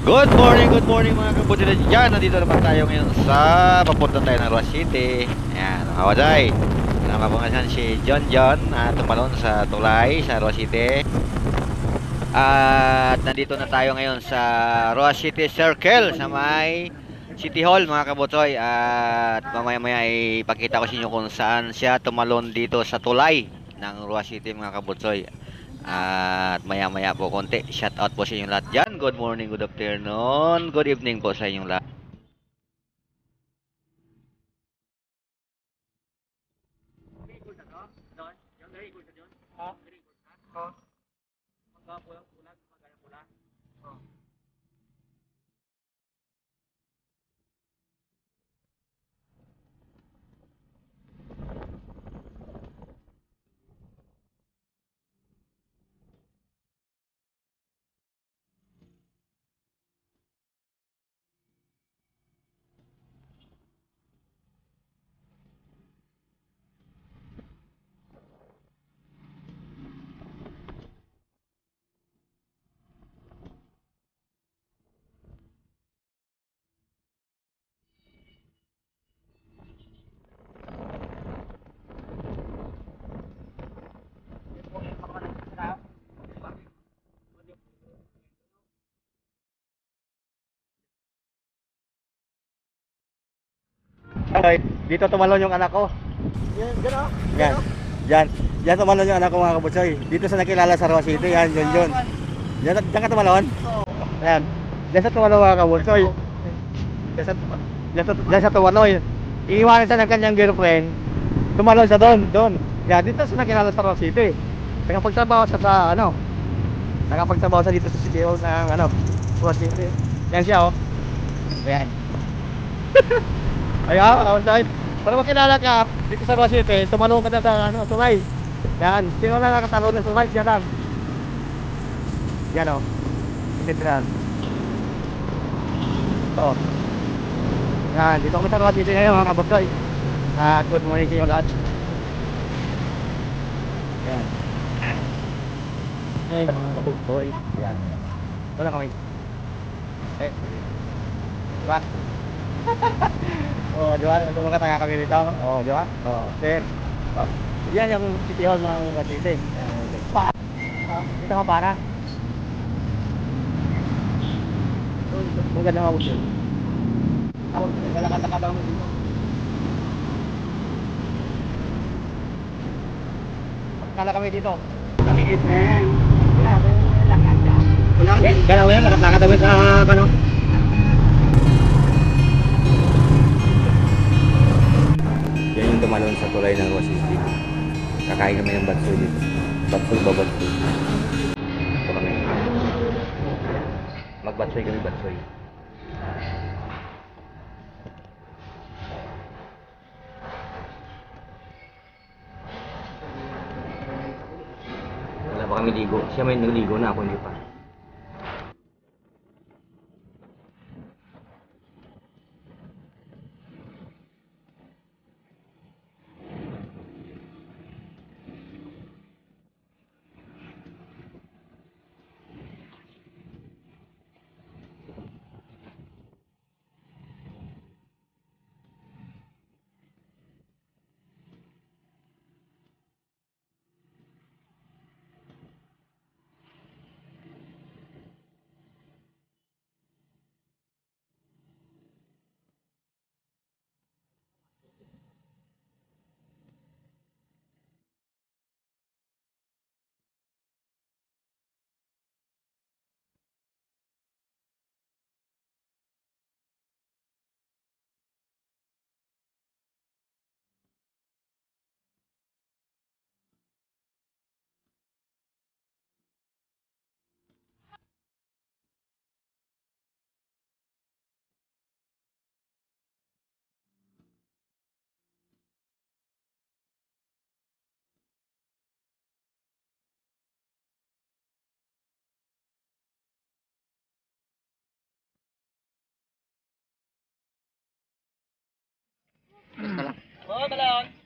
Good morning mga kabutila dyan. Nandito naman tayo ngayon sa papunta tayo ng Roa City. Ayan, mga kawaday. Kasama ko nga si John tumalon sa tulay sa Roa City. At nandito na tayo ngayon sa Roa City Circle sa may City Hall mga kabutsoy. At mamaya-maya ipakita ko sa inyo kung saan siya tumalon dito sa tulay ng Roa City mga kabutsoy. At maya-maya po konti, shout out po sa inyong lahat dyan. Good morning, good afternoon, good evening po sa inyong lahat. Okay, dito tumalon yung anak ko. Yan, gano'n? Yan. Yan. Yan tumalon yung anak ko mga kabutsoy. Dito sa nakilala sa Roa City. Yan, yun. Yan, diyan ka tumalon? Yan. Diyan sa tumalon mga kabutsoy. Diyan sa tumalon. Iiwanan siya ng kanyang girlfriend. Tumalon siya doon. Yan, dito sa nakilala sa Roa City. Nakapagtrabaho siya sa nakapagtrabaho siya dito sa City Hall ng Roa City. Yan siya oh. Yan. Ayan, outside. Para makilala ka, dito sa Roa City, tumalong ka na sa tulay. Yan, sino na nakatalo ng tulay? Yan lang. Yan o. Tinitirahan. Ito. Yan, dito kami sa Roa City ngayon mga kabutsoy. At good morning sa inyo lahat. Yan. Hey mga kabutsoy. Yan. Ito na kami. Diba? Oh, di ba? Mga taga kami dito. Oh, di ba? Oh, sir. Oh. Yan yung City Hall ng Cavite. Pa. Dito ka para. Ang ganda ng house yun. Wala ka takabang mo dito. Kala kami dito. Nakikit na yan. Ganaw yan, lakad-lakad kami sa ano. Yan yung tumalon sa tulay ng Roa City. Kakain kami ng batsoy dito. Batsoy. Ito kami. Magbatsoy kami, batsoy. Wala pa kami ligo. Siya may nagligo na, ako hindi pa. Oo, balon.